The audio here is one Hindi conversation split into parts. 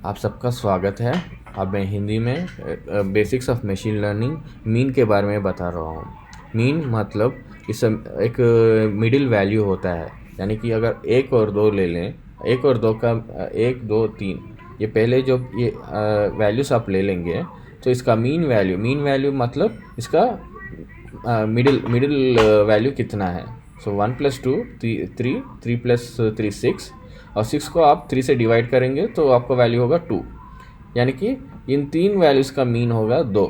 आप सबका स्वागत है। अब मैं हिंदी में basics of machine learning mean के बारे में बता रहा हूँ। मीन मतलब इस एक मिडिल वैल्यू होता है, यानी कि अगर एक और दो ले लें, एक और दो का एक दो तीन, ये पहले जो ये वैल्यूज़ आप ले लेंगे तो इसका मीन वैल्यू मतलब इसका मिडिल वैल्यू कितना है। सो 1 + 2 3, 3 + 3 6, और 6 को आप 3 से डिवाइड करेंगे तो आपका वैल्यू होगा 2, यानी कि इन तीन वैल्यूज़ का मीन होगा 2।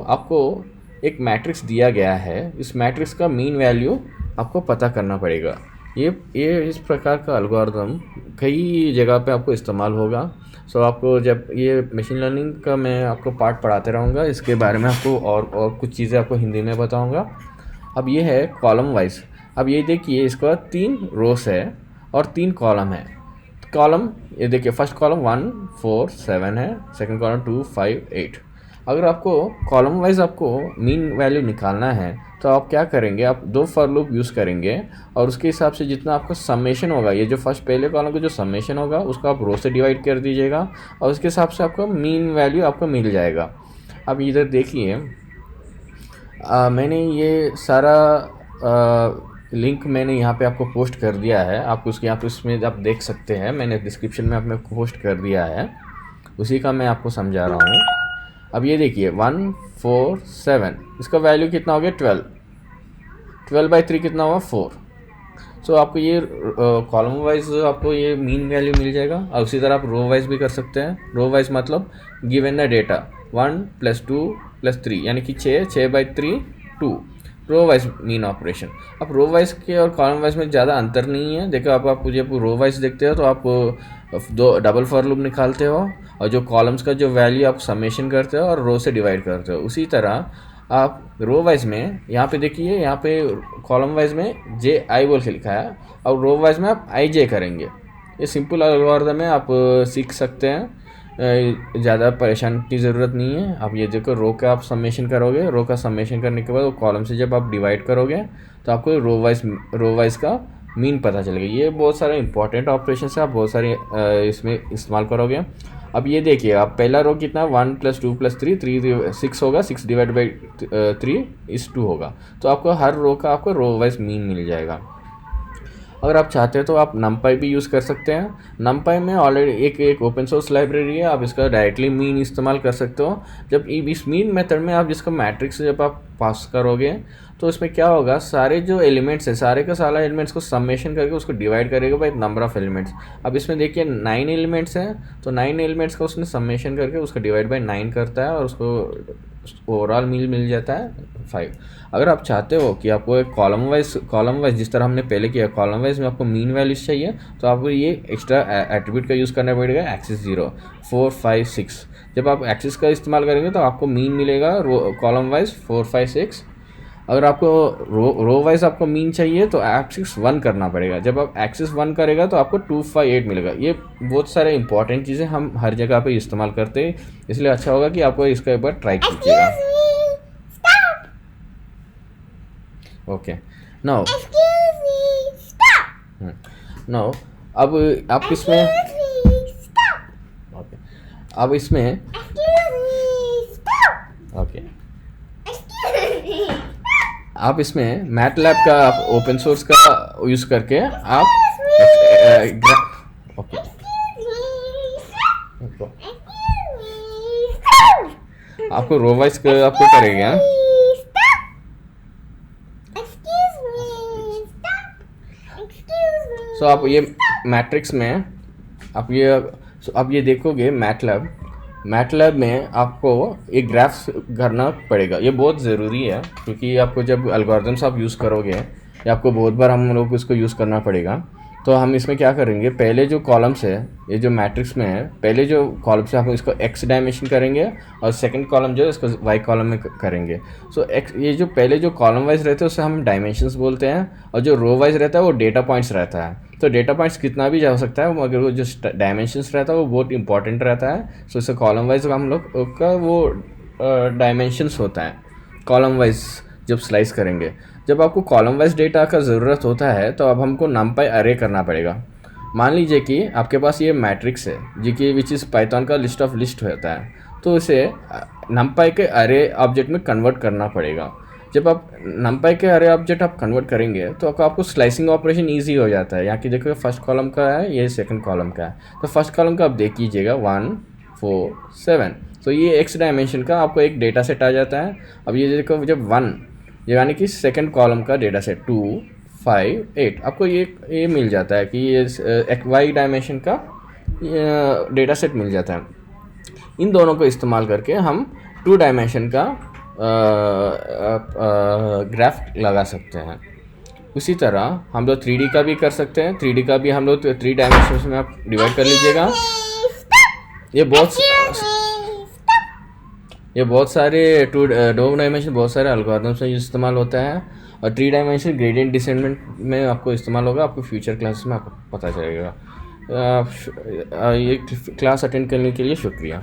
आपको एक मैट्रिक्स दिया गया है, इस मैट्रिक्स का मीन वैल्यू आपको पता करना पड़ेगा। ये इस प्रकार का एल्गोरिथम कई जगह पे आपको इस्तेमाल होगा। आपको जब ये मशीन लर्निंग का मैं आपको पार्ट पढ़ाते रहूँगा, इसके बारे में आपको और कुछ चीज़ें आपको हिंदी में बताऊँगा। अब ये है कॉलम वाइज। अब ये देखिए, इसका 3 रोस है और 3 कॉलम है। कॉलम ये देखिए, फर्स्ट कॉलम 1 4 7 है, सेकंड कॉलम 2 5 8। अगर आपको कॉलम वाइज आपको मीन वैल्यू निकालना है तो आप क्या करेंगे, आप 2 फॉर लूप यूज़ करेंगे और उसके हिसाब से जितना आपका समेशन होगा, ये जो फर्स्ट पहले कॉलम का जो समेशन होगा उसको आप रो से डिवाइड कर दीजिएगा और उसके हिसाब से आपको मीन वैल्यू आपको मिल जाएगा। अब इधर देखिए, मैंने ये सारा लिंक मैंने यहाँ पे आपको पोस्ट कर दिया है। आप उसके यहाँ पे इसमें आप देख सकते हैं, मैंने डिस्क्रिप्शन में आपने पोस्ट कर दिया है, उसी का मैं आपको समझा रहा हूँ। अब ये देखिए 1 4 7, इसका वैल्यू कितना हो गया 12, 12/3 कितना हुआ 4। आपको ये कॉलम वाइज आपको ये मीन वैल्यू मिल जाएगा। और उसी तरह आप रो वाइज भी कर सकते हैं। रो वाइज मतलब गिवन द डेटा 1 + 2 + 3, यानी कि 6/3 2, रो वाइज मीन ऑपरेशन। अब रो वाइज के और कॉलम वाइज में ज़्यादा अंतर नहीं है। देखो, आप जब रो वाइज देखते हो तो आप दो डबल फॉर लूप निकालते हो और जो कॉलम्स का जो वैल्यू आप समेशन करते हो और रो से डिवाइड करते हो। उसी तरह आप रो वाइज में यहाँ पे देखिए, यहाँ पे कॉलम वाइज में JI बोल के लिखा है और रो वाइज में आप IJ करेंगे। ये सिंपल एल्गोरिथम है, आप सीख सकते हैं, ज़्यादा परेशान की ज़रूरत नहीं है। आप ये देखो, रो का आप समेशन करोगे, रो का समेशन करने के बाद वो कॉलम से जब आप डिवाइड करोगे तो आपको रो वाइज का मीन पता चलेगा। ये बहुत सारे इंपॉर्टेंट ऑपरेशन है, आप बहुत सारे इसमें इस्तेमाल करोगे। अब ये देखिए, आप पहला रो कितना 1 + 2 + 3 3 6 होगा, 6/3 = 2 होगा। तो आपको हर रो का आपको रो वाइज मीन मिल जाएगा। अगर आप चाहते हैं तो आप numpy भी यूज़ कर सकते हैं। numpy में ऑलरेडी एक ओपन सोर्स लाइब्रेरी है, आप इसका डायरेक्टली मीन इस्तेमाल कर सकते हो। जब इस मीन मेथड में आप जिसका मैट्रिक्स जब आप पास करोगे तो इसमें क्या होगा, सारे जो एलिमेंट्स है, सारे का सारा एलिमेंट्स को समेशन करके उसको डिवाइड करेगा बाई नंबर ऑफ एलिमेंट्स। अब इसमें देखिए 9 एलिमेंट्स हैं, तो 9 एलिमेंट्स का उसने समेशन करके उसका डिवाइड बाई 9 करता है और उसको ओवरऑल मिल जाता है 5। अगर आप चाहते हो कि आपको एक कॉलम वाइज जिस तरह हमने पहले किया, कॉलम वाइज में आपको मीन वैल्यूज चाहिए तो आपको ये एक्स्ट्रा एट्रीब्यूट का यूज़ करना पड़ेगा, एक्सिस 0 4 5 6। जब आप एक्सिस का इस्तेमाल करेंगे तो आपको मीन मिलेगा कॉलम वाइज 4 5 6। अगर आपको रो वाइज आपको मीन चाहिए तो एक्सिस 1 करना पड़ेगा। जब आप एक्सिस 1 करेगा तो आपको 2 5 8 मिलेगा। ये बहुत सारे इंपॉर्टेंट चीज़ें हम हर जगह पे इस्तेमाल करते हैं, इसलिए अच्छा होगा कि आपको इसका एक बार ट्राई कीजिएगा। ओके, नाउ नाउ अब आप इसमें ओके, अब इसमें ओके, आप इसमें मैटलैब का आप ओपन सोर्स का यूज़ करके आप ओके, आपको रो वाइज आपको करेंगे। आप ये मैट्रिक्स में आप ये देखोगे, मैटलैब में आपको एक ग्राफ्स करना पड़ेगा। ये बहुत ज़रूरी है क्योंकि आपको जब एल्गोरिथम्स आप यूज़ करोगे या आपको बहुत बार हम लोग इसको यूज़ करना पड़ेगा। तो हम इसमें क्या करेंगे, पहले जो कॉलम्स है, ये जो मैट्रिक्स में है, पहले जो कॉलम्स है हम इसको x डायमेंशन करेंगे और सेकंड कॉलम जो है इसको y कॉलम में करेंगे। x, ये जो पहले जो कॉलम वाइज रहते हैं उसे हम डायमेंशंस बोलते हैं, और जो रो वाइज रहता है वो डेटा पॉइंट्स रहता है। तो डेटा पॉइंट्स कितना भी जा सकता है, मगर वो जो डायमेंशंस रहता है वो बहुत इंपॉर्टेंट रहता है। इसे कॉलम वाइज हम लोग का वो डायमेंशंस होता है कॉलम वाइज जब स्लाइस करेंगे। जब आपको कॉलम वाइज डेटा का ज़रूरत होता है तो अब हमको numpy अरे करना पड़ेगा। मान लीजिए कि आपके पास ये मैट्रिक्स है जी कि विच इज़ पाइथन का लिस्ट ऑफ लिस्ट होता है, तो इसे नमपाई के अरे ऑब्जेक्ट में कन्वर्ट करना पड़ेगा। जब आप नमपाई के अरे ऑब्जेक्ट आप कन्वर्ट करेंगे तो आपको स्लाइसिंग ऑपरेशन ईजी हो जाता है। यहाँ की देखो फर्स्ट कॉलम का है, ये सेकंड कॉलम का है, तो फर्स्ट कॉलम का आप देख लीजिएगा 1 4 7, तो ये एक्स डायमेंशन का आपको एक डेटा सेट आ जाता है। अब ये देखो जब 1 यानी कि सेकंड कॉलम का डेटा सेट 2 5 8 आपको ये मिल जाता है कि ये वाई डायमेंशन का डेटा सेट मिल जाता है। इन दोनों को इस्तेमाल करके हम 2 डायमेंशन का ग्राफ लगा सकते हैं। उसी तरह हम लोग 3D का भी कर सकते हैं। 3D का भी हम लोग 3 डायमेंशन में आप डिवाइड कर लीजिएगा। ये बहुत सारे 2 डायमेंशन बहुत सारे एल्गोरिथम्स में इस्तेमाल होता है, और 3 डायमेंशन ग्रेडियंट डिसेंडेंट में आपको इस्तेमाल होगा। आपको फ्यूचर क्लासेस में आपको पता चलेगा। ये क्लास अटेंड करने के लिए शुक्रिया।